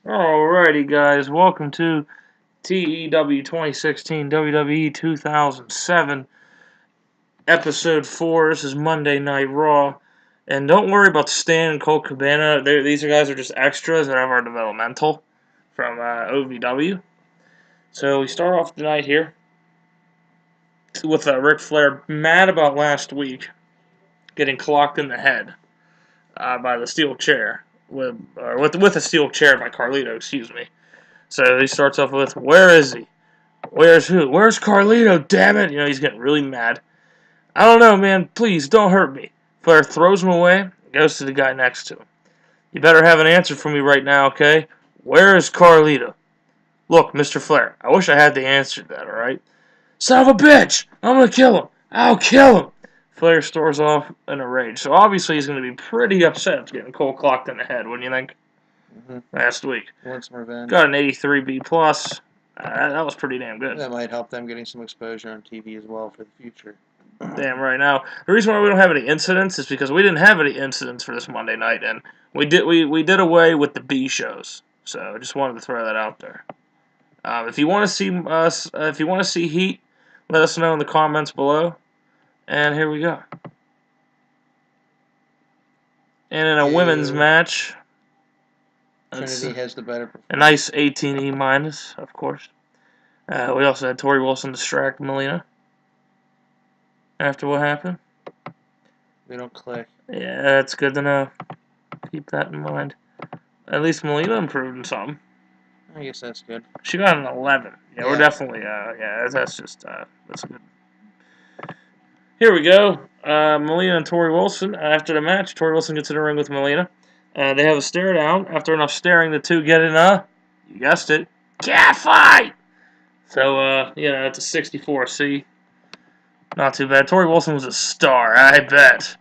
Alrighty, guys, welcome to TEW 2016 WWE 2007 Episode 4. This is Monday Night Raw. And don't worry about Stan and Colt Cabana. These guys are just extras that have our developmental from OVW. So we start off the night here with Ric Flair mad about last week getting clocked in the head by the steel chair. With a steel chair by Carlito, excuse me. So he starts off with, "Where is he? Where's who? Where's Carlito? Damn it!" He's getting really mad. "I don't know, man. Please don't hurt me." Flair throws him away and goes to the guy next to him. "You better have an answer for me right now, okay? Where is Carlito?" "Look, Mr. Flair, I wish I had the answer to that, alright?" "Son of a bitch! I'm gonna kill him! I'll kill him!" Flair storms off in a rage. So obviously he's gonna be pretty upset getting cold clocked in the head, wouldn't you think? Last week. Want some revenge. Got an 83 B+. That was pretty damn good. That might help them getting some exposure on TV as well for the future. Damn right. Now, the reason why we don't have any incidents is because we didn't have any incidents for this Monday night, and we did away with the B shows. So I just wanted to throw that out there. If you want to see us, if you want to see Heat, let us know in the comments below. And here we go. And in a women's match, Trinity has the better performance. A nice 18E-, of course. We also had Tori Wilson distract Melina after what happened. They don't click. Yeah, that's good to know. Keep that in mind. At least Melina improved in something. I guess that's good. She got an 11. Yeah, we're definitely, that's good. Here we go. Melina and Tori Wilson. After the match, Tori Wilson gets in the ring with Melina. They have a stare down. After enough staring, the two get in you guessed it, cat fight! So, it's a 64C. Not too bad. Tori Wilson was a star, I bet.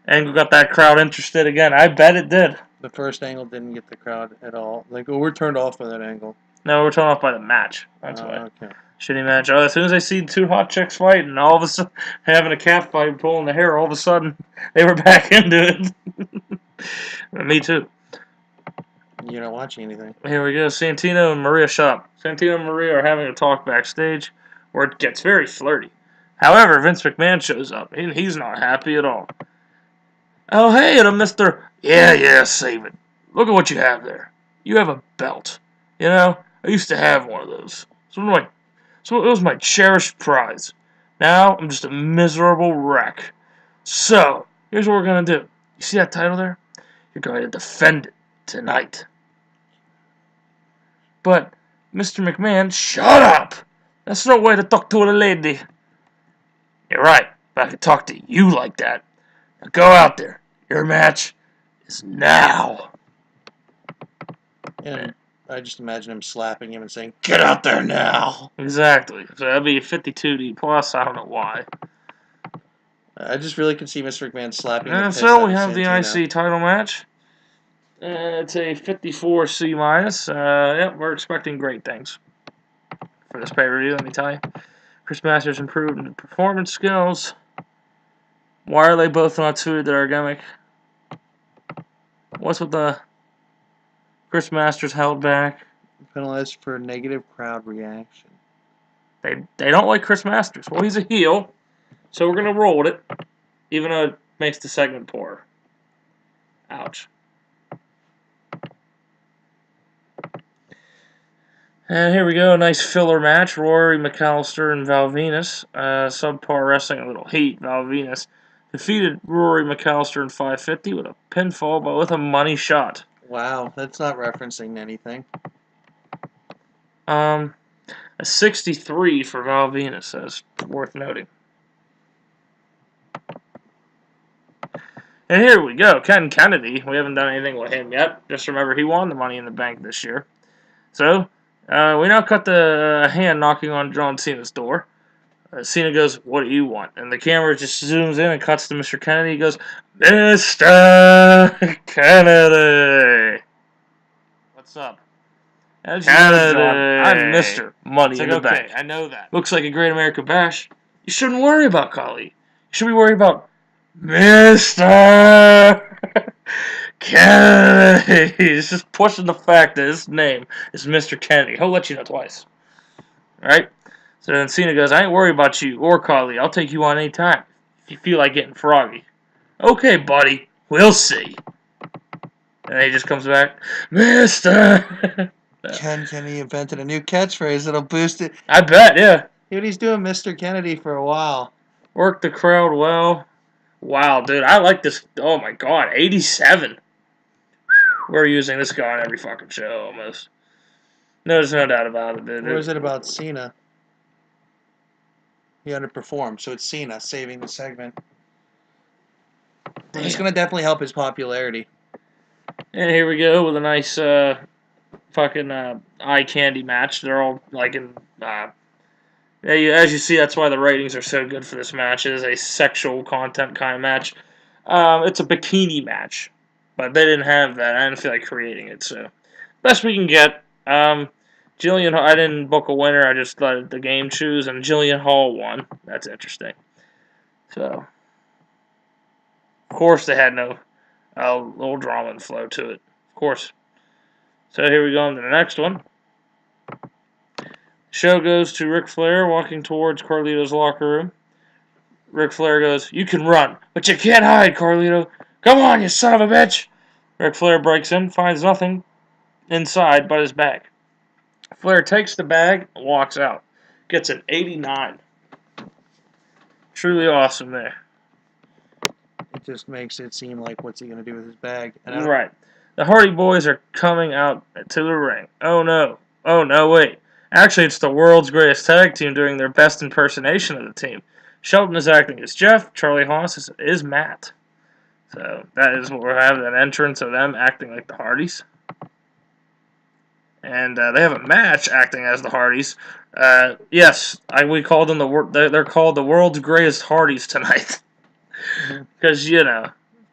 Angle got that crowd interested again. I bet it did. The first angle didn't get the crowd at all. We're turned off by that angle. No, we're turned off by the match. That's why. Okay. Shitty match. As soon as I see two hot chicks fighting, all of a sudden, having a cat fight, pulling the hair, all of a sudden, they were back into it. Me too. You're not watching anything. Here we go. Santino and Maria shop. Santino and Maria are having a talk backstage where it gets very flirty. However, Vince McMahon shows up, and he's not happy at all. "Oh, hey, I'm Mr. Yeah, save it. Look at what you have there. You have a belt. I used to have one of those. So it was my cherished prize. Now, I'm just a miserable wreck. So, here's what we're going to do. You see that title there? You're going to defend it tonight." "But, Mr. McMahon, shut up! That's no way to talk to a lady." "You're right, but I could talk to you like that. Now go out there. Your match is now." And I just imagine him slapping him and saying, "Get out there now!" Exactly. So that'd be a 52D+. I don't know why. I just really can see Mr. McMahon slapping And so we have the IC title match. It's a 54C-. We're expecting great things for this pay-per-view, let me tell you. Chris Masters improved in performance skills. Why are they both not suited to our gimmick? What's with the Chris Masters held back? Penalized for negative crowd reaction. They don't like Chris Masters. Well, he's a heel, so we're going to roll with it, even though it makes the segment poor. Ouch. And here we go, a nice filler match. Rory McAllister and Val Venis. Subpar wrestling, a little heat. Val Venis defeated Rory McAllister in 550 with a pinfall, but with a money shot. Wow, that's not referencing anything. A 63 for Val Venis, that's worth noting. And here we go, Ken Kennedy. We haven't done anything with him yet. Just remember, he won the Money in the Bank this year. So, we now cut the hand knocking on John Cena's door. Cena goes, "What do you want?" And the camera just zooms in and cuts to Mr. Kennedy. He goes, "Mr. Kennedy." "What's up?" Kennedy. I'm Mr. Money in the Bank. I know that. Looks like a Great American Bash. You shouldn't worry about Khali. You should be worried about Mr. Kennedy. He's just pushing the fact that his name is Mr. Kennedy. He'll let you know twice. Right? So then Cena goes, I ain't worried about you or Carly. I'll take you on any time if you feel like getting froggy. Okay, buddy. We'll see. And he just comes back, Mr. Ken Kennedy invented a new catchphrase that'll boost it. I bet, yeah. Dude, he's doing Mr. Kennedy for a while. Worked the crowd well. Wow, dude, I like this. Oh my god, 87. We're using this guy on every fucking show almost. No, there's no doubt about it, dude. Or is it about Cena? He underperformed, so it's Cena saving the segment. And it's going to definitely help his popularity. And here we go with a nice fucking eye candy match. They're all like in. As you see, that's why the ratings are so good for this match. It is a sexual content kind of match. It's a bikini match, but they didn't have that. I didn't feel like creating it, so best we can get. Jillian, I didn't book a winner. I just let the game choose, and Jillian Hall won. That's interesting. So, of course, they had no little drama and flow to it. Of course. So here we go on to the next one. Show goes to Ric Flair walking towards Carlito's locker room. Ric Flair goes, you can run, but you can't hide, Carlito. Come on, you son of a bitch. Ric Flair breaks in, finds nothing inside but his bag. Flair takes the bag and walks out. Gets an 89. Truly awesome there. It just makes it seem like what's he going to do with his bag? And Right. The Hardy Boys are coming out to the ring. Oh no. Oh no, wait. Actually, it's the world's greatest tag team doing their best impersonation of the team. Shelton is acting as Jeff. Charlie Haas is Matt. So that is what we're having, an entrance of them acting like the Hardys. And they have a match acting as the Hardys. Yes, we called them they're called the world's greatest Hardys tonight. Because,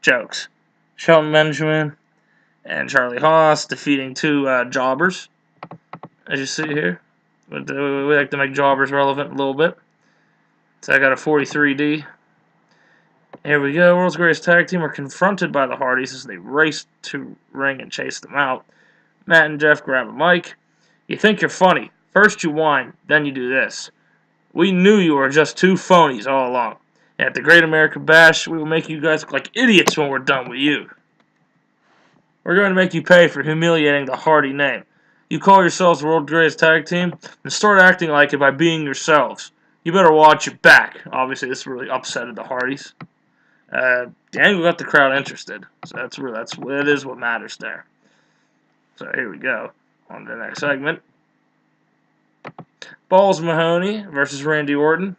jokes. Shelton Benjamin and Charlie Haas defeating two jobbers, as you see here. We like to make jobbers relevant a little bit. So I got a 43D. Here we go. World's greatest tag team are confronted by the Hardys as they race to ring and chase them out. Matt and Jeff grab a mic. You think you're funny. First you whine, then you do this. We knew you were just two phonies all along. At the Great American Bash, we will make you guys look like idiots when we're done with you. We're going to make you pay for humiliating the Hardy name. You call yourselves the world's greatest tag team, and start acting like it by being yourselves. You better watch your back. Obviously, this really upsetted the Hardys. The angle got the crowd interested, so it is what matters there. So here we go on to the next segment. Balls Mahoney versus Randy Orton.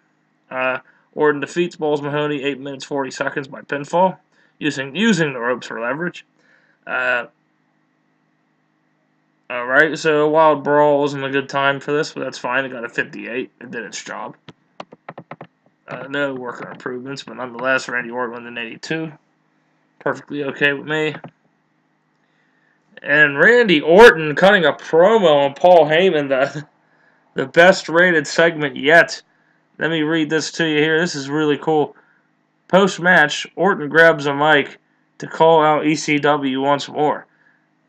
Orton defeats Balls Mahoney 8 minutes 40 seconds by pinfall, using the ropes for leverage. Alright, so a Wild Brawl wasn't a good time for this, but that's fine. It got a 58. It did its job. No worker improvements, but nonetheless, Randy Orton won an 82. Perfectly okay with me. And Randy Orton cutting a promo on Paul Heyman, the best rated segment yet. Let me read this to you here. This is really cool. Post-match, Orton grabs a mic to call out ECW once more.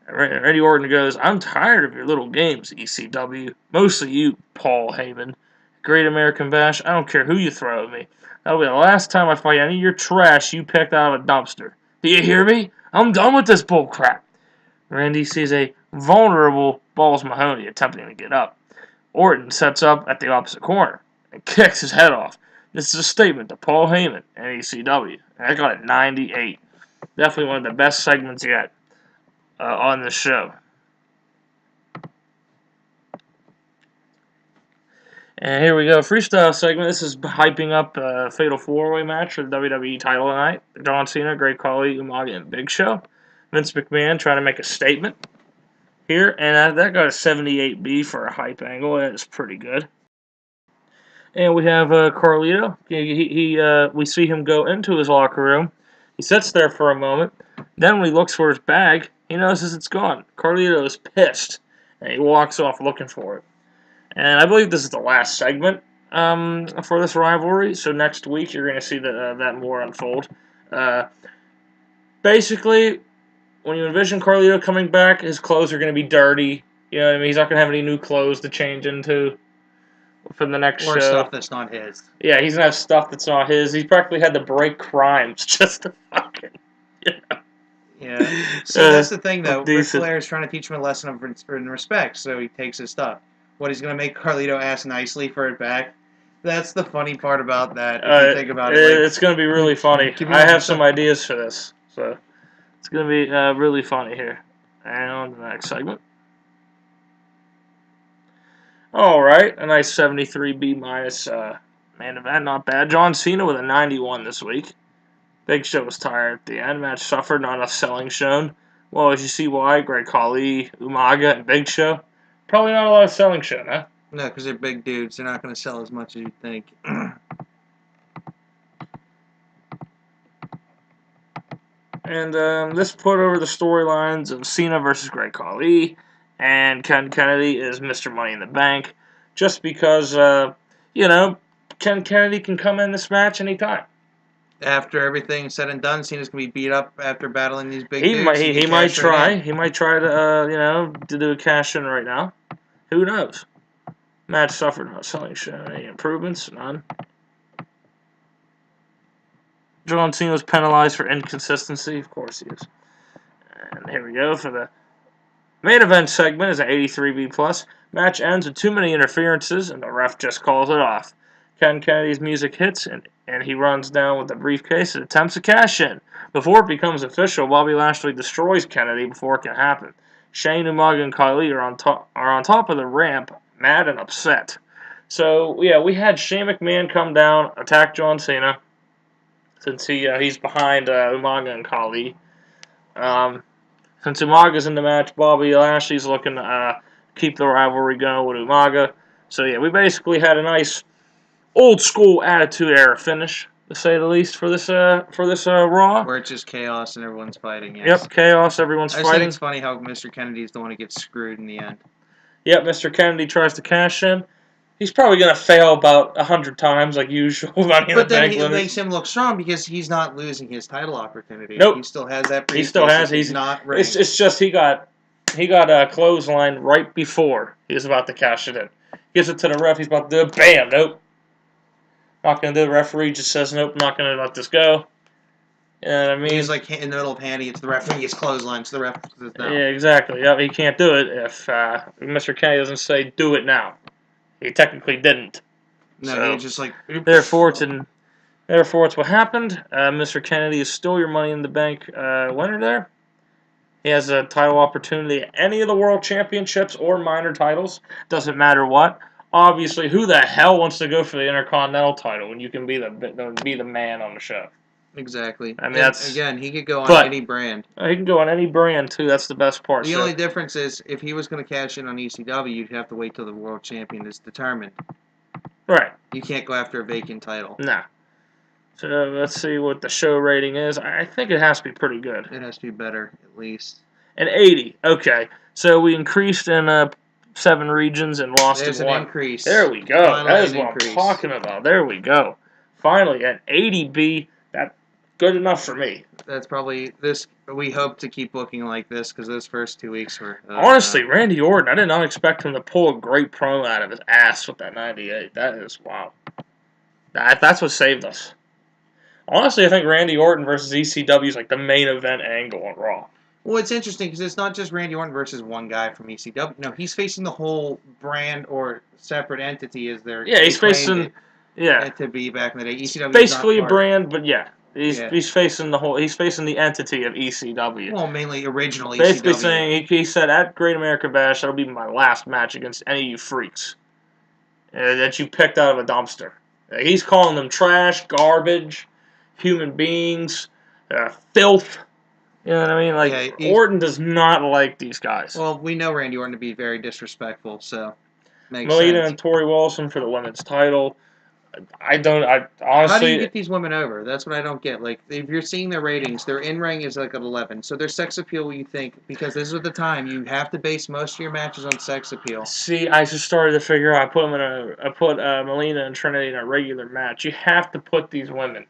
Randy Orton goes, I'm tired of your little games, ECW. Mostly you, Paul Heyman. Great American Bash, I don't care who you throw at me. That'll be the last time I fight any of your trash you picked out of a dumpster. Do you hear me? I'm done with this bullcrap. Randy sees a vulnerable Balls Mahoney attempting to get up. Orton sets up at the opposite corner and kicks his head off. This is a statement to Paul Heyman and ECW. And I got it 98. Definitely one of the best segments yet on this show. And here we go, freestyle segment. This is hyping up a Fatal 4-Way match for the WWE title tonight. John Cena, Great Khali, Umaga, and Big Show. Vince McMahon trying to make a statement here, and that got a 78B for a hype angle. That is pretty good. And we have Carlito. We see him go into his locker room. He sits there for a moment. Then when he looks for his bag, he notices it's gone. Carlito is pissed, and he walks off looking for it. And I believe this is the last segment for this rivalry. So next week you're going to see that more unfold. Basically, when you envision Carlito coming back, his clothes are going to be dirty. You know what I mean? He's not going to have any new clothes to change into for the next Or show. stuff that's not his. Yeah, he's going to have stuff that's not his. He's practically had to break crimes just to fucking, Yeah. See, that's the thing, though. Ric Flair is trying to teach him a lesson of respect, so he takes his stuff. What, he's going to make Carlito ask nicely for it back? That's the funny part about that, if you think about it. Like, it's going to be really funny. I have some ideas for this, so it's going to be really funny here. And on to the next segment. All right, a nice 73B minus main event, not bad. John Cena with a 91 this week. Big Show was tired at the end. Match suffered, not enough selling shown. Well, as you see why, Great Khali, Umaga, and Big Show. Probably not a lot of selling shown, huh? No, because they're big dudes. They're not going to sell as much as you think. And this put over the storylines of Cena versus Great Khali, and Ken Kennedy is Mr. Money in the Bank, just because, Ken Kennedy can come in this match anytime. After everything's said and done, Cena's going to be beat up after battling these big dudes. He might try. He might try to, to do a cash-in right now. Who knows? Match suffered not selling show. Any improvements? None. John Cena was penalized for inconsistency. Of course he is. And here we go for the main event segment. Is an 83B+. Match ends with too many interferences, and the ref just calls it off. Ken Kennedy's music hits, and he runs down with the briefcase and attempts to cash in. Before it becomes official, Bobby Lashley destroys Kennedy before it can happen. Shane, Umaga, and Khali are on top of the ramp, mad and upset. So, yeah, we had Shane McMahon come down, attack John Cena, since he's behind Umaga and Khali. Since Umaga's in the match, Bobby Lashley's looking to keep the rivalry going with Umaga. So, yeah, we basically had a nice old-school Attitude Era finish, to say the least, for this Raw. Where it's just chaos and everyone's fighting, yes. Yep, chaos, everyone's fighting. I think it's funny how Mr. Kennedy's the one who gets screwed in the end. Yep, Mr. Kennedy tries to cash in. He's probably going to fail about 100 times, like usual. But then it makes him look strong because he's not losing his title opportunity. Nope. He still has that briefcase. He still has. He's not ready. It's just he got a clothesline right before he was about to cash it in. Gives it to the ref. He's about to do it. Bam. Nope. Not going to do it. The referee just says, nope, not going to let this go. You know what I mean? He's like in the middle of handing it to the referee. It's clothesline, so the ref says no. Yeah, exactly. Yep, he can't do it if Mr. Kennedy doesn't say, do it now. He technically didn't. No, so, he was just like... Therefore, it's what happened. Mr. Kennedy is still your Money in the Bank winner there. He has a title opportunity at any of the World Championships or minor titles. Doesn't matter what. Obviously, who the hell wants to go for the Intercontinental title when you can be the man on the show? Exactly. I mean, again, he could go on any brand. He can go on any brand, too. That's the best part. The only difference is, if he was going to cash in on ECW, you'd have to wait till the World Champion is determined. Right. You can't go after a vacant title. No. So, let's see what the show rating is. I think it has to be pretty good. It has to be better, at least. An 80. Okay. So, we increased in 7 regions and lost in 1. There's an increase. There we go. Finally, that is what I'm talking about. There we go. Finally, an 80B. That's good enough for me. That's probably this. We hope to keep booking like this because those first 2 weeks were. Honestly, Randy Orton, I did not expect him to pull a great promo out of his ass with that 98. That is wow. That's what saved us. Honestly, I think Randy Orton versus ECW is like the main event angle on Raw. Well, it's interesting because it's not just Randy Orton versus one guy from ECW. No, he's facing the whole brand or separate entity as their. Yeah, he's facing. To be back in the day, ECW. Basically a brand, but yeah. He's facing the whole. He's facing the entity of ECW. Well, mainly originally. Basically ECW. saying he said at Great American Bash that'll be my last match against any of you freaks that you picked out of a dumpster. He's calling them trash, garbage, human beings, filth. You know what I mean? Like Orton does not like these guys. Well, we know Randy Orton to be very disrespectful, so makes Melina sense. and Tori Wilson for the women's title. I honestly. How do you get these women over? That's what I don't get. Like, if you're seeing their ratings, their in-ring is like an 11. So their sex appeal, you think, because this is the time, you have to base most of your matches on sex appeal. See, I just started to figure out. I put Melina and Trinity in a regular match. You have to put these women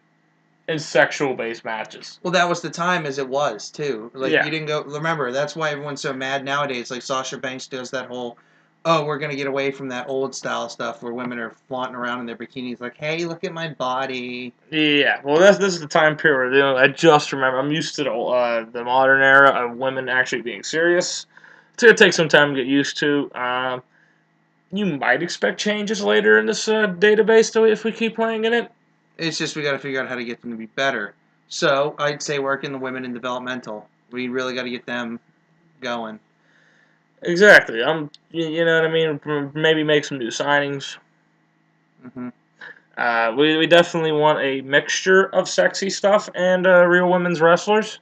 in sexual-based matches. Well, that was the time as it was, too. Like, yeah. You didn't go... Remember, that's why everyone's so mad nowadays. Like, Sasha Banks does that whole, oh, we're going to get away from that old-style stuff where women are flaunting around in their bikinis like, hey, look at my body. Yeah, well, this is the time period. I just remember. I'm used to the modern era of women actually being serious. It's going to take some time to get used to. You might expect changes later in this database, though, if we keep playing in it. It's just we got to figure out how to get them to be better. So I'd say working the women in developmental. We really got to get them going. Exactly. You know what I mean. Maybe make some new signings. We definitely want a mixture of sexy stuff and real women's wrestlers.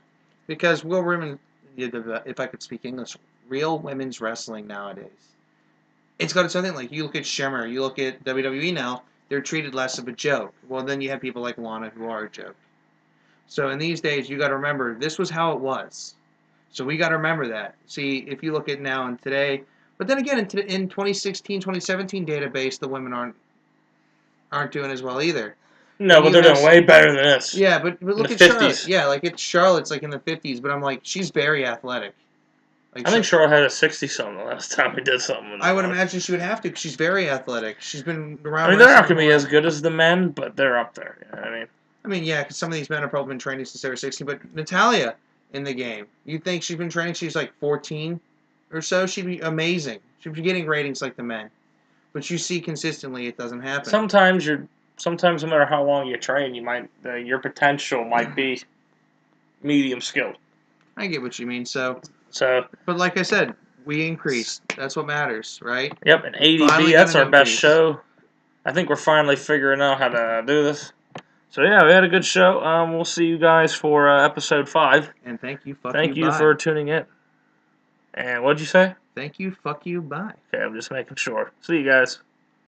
Because real women, if I could speak English, real women's wrestling nowadays, it's got something like you look at Shimmer, you look at WWE now. They're treated less of a joke. Well, then you have people like Lana who are a joke. So in these days, you got to remember, this was how it was. So we got to remember that. See, if you look at now and today, but then again, in 2016, 2017 database, the women aren't doing as well either. No, but they're doing way better than this. Yeah, but look at 50s. Charlotte. Yeah, like Charlotte's like in the 50s, but I'm like, she's very athletic. Like I think Charlotte had a 60-something the last time we did something. I would imagine she would have to because she's very athletic. She's been around. I mean, they're not going to be as good as the men, but they're up there. You know what I mean? I mean, yeah, because some of these men have probably been training since they were 16. But Natalya in the game, you think she's been training? She's like 14 or so. She'd be amazing. She'd be getting ratings like the men. But you see consistently, it doesn't happen. Sometimes no matter how long you train, your potential might be medium skilled. I get what you mean. But like I said, we increased. That's what matters, right? Yep, and ADB, that's our best show. I think we're finally figuring out how to do this. So yeah, we had a good show. We'll see you guys for episode 5. And thank you, Thank you for tuning in. And what'd you say? Thank you, fuck you, bye. Okay, I'm just making sure. See you guys.